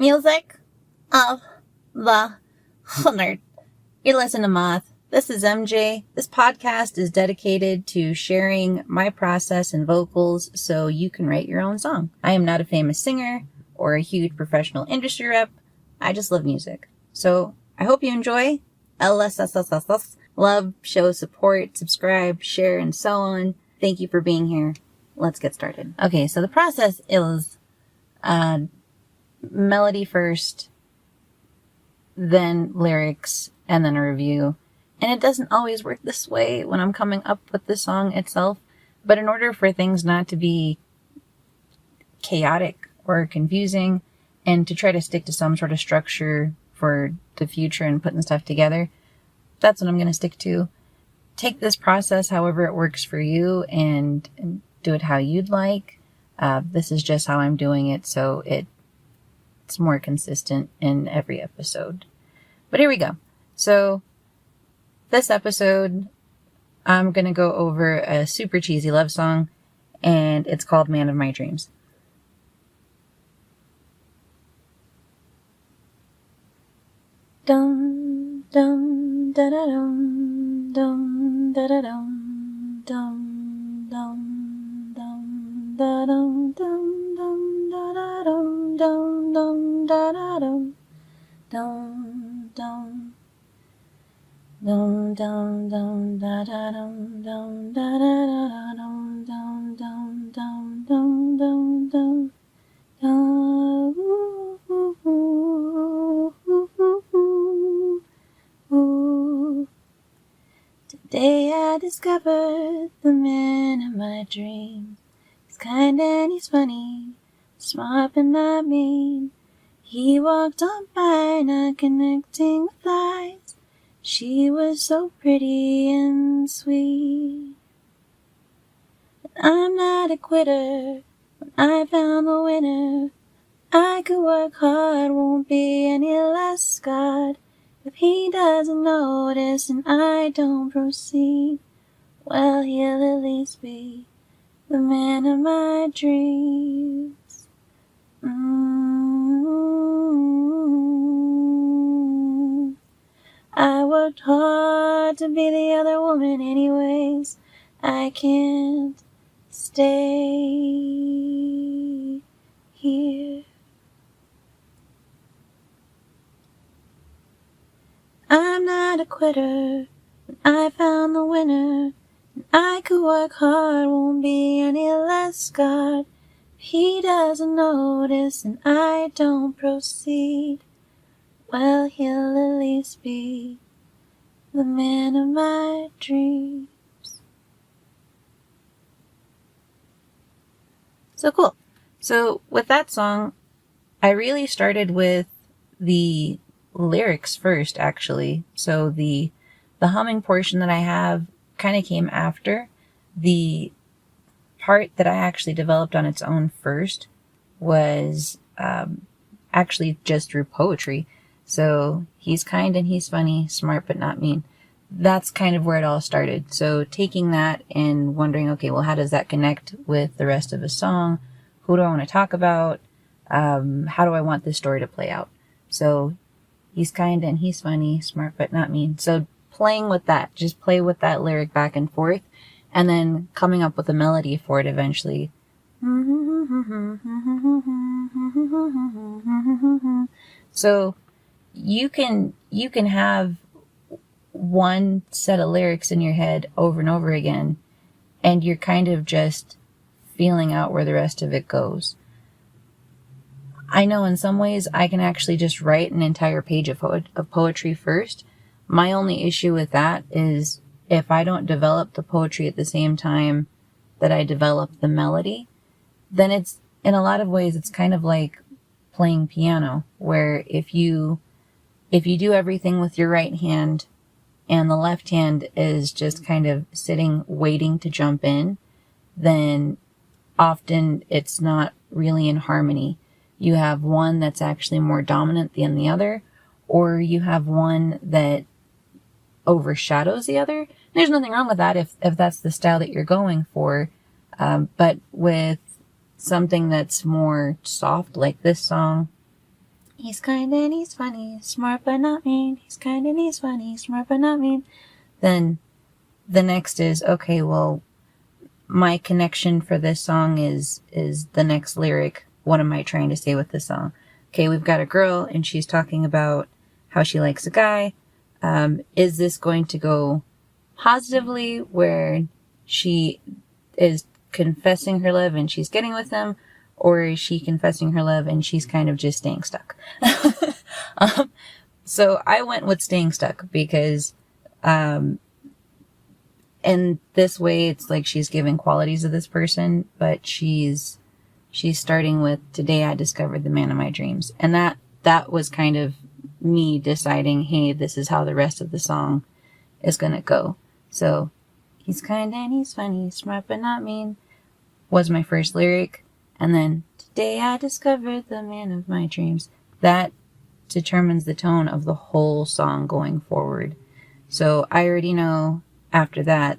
Music of the 100. You're listening to Moth. This is MJ. This podcast is dedicated to sharing my process and vocals so you can write your own song. I am not a famous singer or a huge professional industry rep. I just love music. So I hope you enjoy. LSSSSS. Love, show support, subscribe, share, and so on. Thank you for being here. Let's get started. Okay, so the process is melody first, then lyrics, and then a review. And it doesn't always work this way when I'm coming up with the song itself. But in order for things not to be chaotic or confusing, and to try to stick to some sort of structure for the future and putting stuff together, that's what I'm going to stick to. Take this process however it works for you and do it how you'd like. This is just how I'm doing it, so it's more consistent in every episode. But here we go. So this episode, I'm going to go over a super cheesy love song, and it's called Man of My Dreams. Dum dum da da dum dum da da dum dum dum dum da dum dum dum da da dum dum dum da da dum dum dum dum dum dum da da dum dum da da da dum dum dum dum dum dum dum Today I discovered the man of my dreams. He's kind and he's funny, smart but not mean. He walked on by, not connecting with eyes. She was so pretty and sweet. But I'm not a quitter. When I found the winner, I could work hard, won't be any less scarred. If he doesn't notice and I don't proceed, well, he'll at least be the man of my dreams. I worked hard to be the other woman anyways. I can't stay here. I'm not a quitter. When I found the winner, and I could work hard, won't be any less scarred. If he doesn't notice and I don't proceed, well, he'll at least be the man of my dreams. So cool. So with that song, I really started with the lyrics first, actually. So the humming portion that I have kind of came after. The part that I actually developed on its own first was actually just through poetry. So he's kind and he's funny, smart but not mean. That's kind of where it all started. So taking that and wondering, okay, well, how does that connect with the rest of the song? Who do I want to talk about? How do I want this story to play out? So he's kind and he's funny, smart but not mean. So playing with that, just play with that lyric back and forth, and then coming up with a melody for it eventually. So you can have one set of lyrics in your head over and over again, and you're kind of just feeling out where the rest of it goes. I know in some ways I can actually just write an entire page of poetry first. My only issue with that is if I don't develop the poetry at the same time that I develop the melody, then it's, in a lot of ways, it's kind of like playing piano, where if you do everything with your right hand and the left hand is just kind of sitting waiting to jump in, then often it's not really in harmony. You have one that's actually more dominant than the other, or you have one that overshadows the other. There's nothing wrong with that if that's the style that you're going for. But with something that's more soft like this song, He's kind and he's funny, smart but not mean. He's kind and he's funny, smart but not mean. Then the next is, okay, well, my connection for this song is the next lyric. What am I trying to say with this song? Okay, we've got a girl and she's talking about how she likes a guy. Is this going to go positively where she is confessing her love and she's getting with him? Or is she confessing her love and she's kind of just staying stuck? So I went with staying stuck because, in this way, it's like she's giving qualities of this person, but she's starting with, today I discovered the man of my dreams. And that was kind of me deciding, hey, this is how the rest of the song is going to go. So he's kind and he's funny, smart but not mean was my first lyric. And then, today I discovered the man of my dreams. That determines the tone of the whole song going forward. So I already know after that,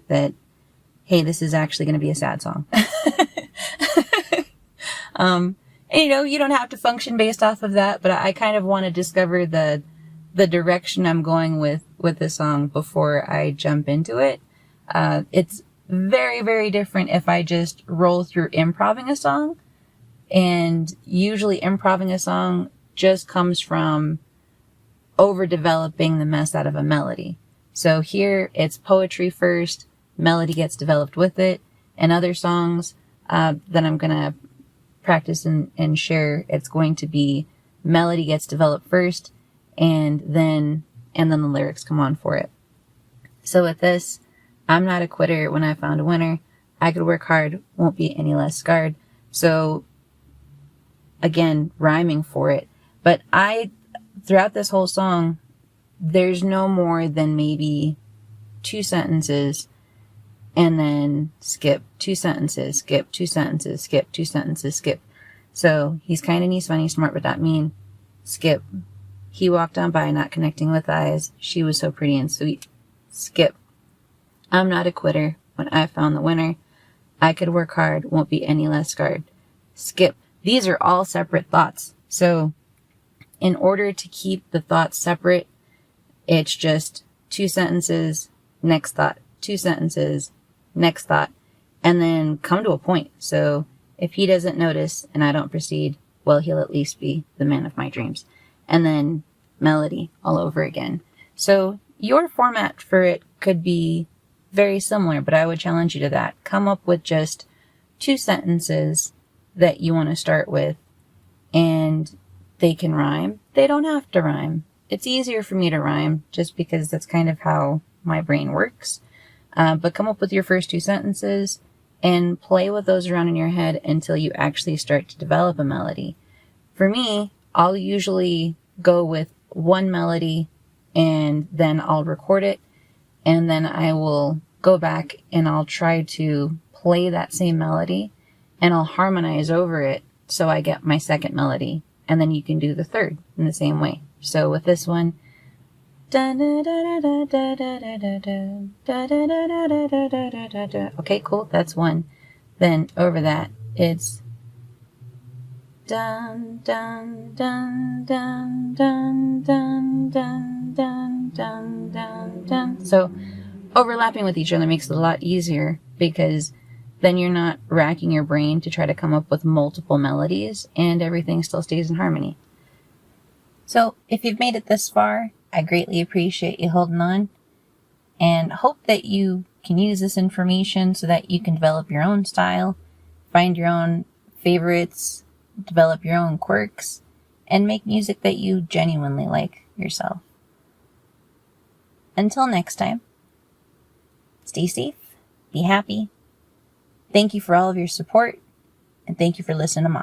hey, this is actually going to be a sad song. And, you don't have to function based off of that, but I kind of want to discover the direction I'm going with the song before I jump into it. It's very, very different if I just roll through improving a song. And usually improving a song just comes from overdeveloping the mess out of a melody. So here it's poetry first, melody gets developed with it. And other songs that I'm going to practice and share, it's going to be melody gets developed first and then the lyrics come on for it. So with this, I'm not a quitter when I found a winner. I could work hard, won't be any less scarred. So again, rhyming for it. But throughout this whole song, there's no more than maybe 2 sentences and then skip 2 sentences, skip 2 sentences, skip 2 sentences, skip. So he's kind and he's funny, smart but not mean. Skip. He walked on by, not connecting with eyes. She was so pretty and sweet. Skip. I'm not a quitter when I found the winner. I could work hard, won't be any less scarred. Skip. These are all separate thoughts. So in order to keep the thoughts separate, it's just 2 sentences, next thought, 2 sentences, next thought, and then come to a point. So if he doesn't notice and I don't proceed, well, he'll at least be the man of my dreams. And then melody all over again. So your format for it could be very similar, but I would challenge you to that. Come up with just 2 sentences that you want to start with, and they can rhyme. They don't have to rhyme. It's easier for me to rhyme just because that's kind of how my brain works. But come up with your first 2 sentences and play with those around in your head until you actually start to develop a melody. For me, I'll usually go with one melody and then I'll record it, and then I will go back and I'll try to play that same melody and I'll harmonize over it so I get my second melody, and then you can do the third in the same way. So with this one, okay, cool, that's one. Then over that, it's dun dun dun dun dun dun dun dun dun dun dun. So overlapping with each other makes it a lot easier because then you're not racking your brain to try to come up with multiple melodies and everything still stays in harmony. So if you've made it this far, I greatly appreciate you holding on and hope that you can use this information so that you can develop your own style, find your own favorites, develop your own quirks, and make music that you genuinely like yourself. Until next time, stay safe, be happy. Thank you for all of your support, and thank you for listening to Ma.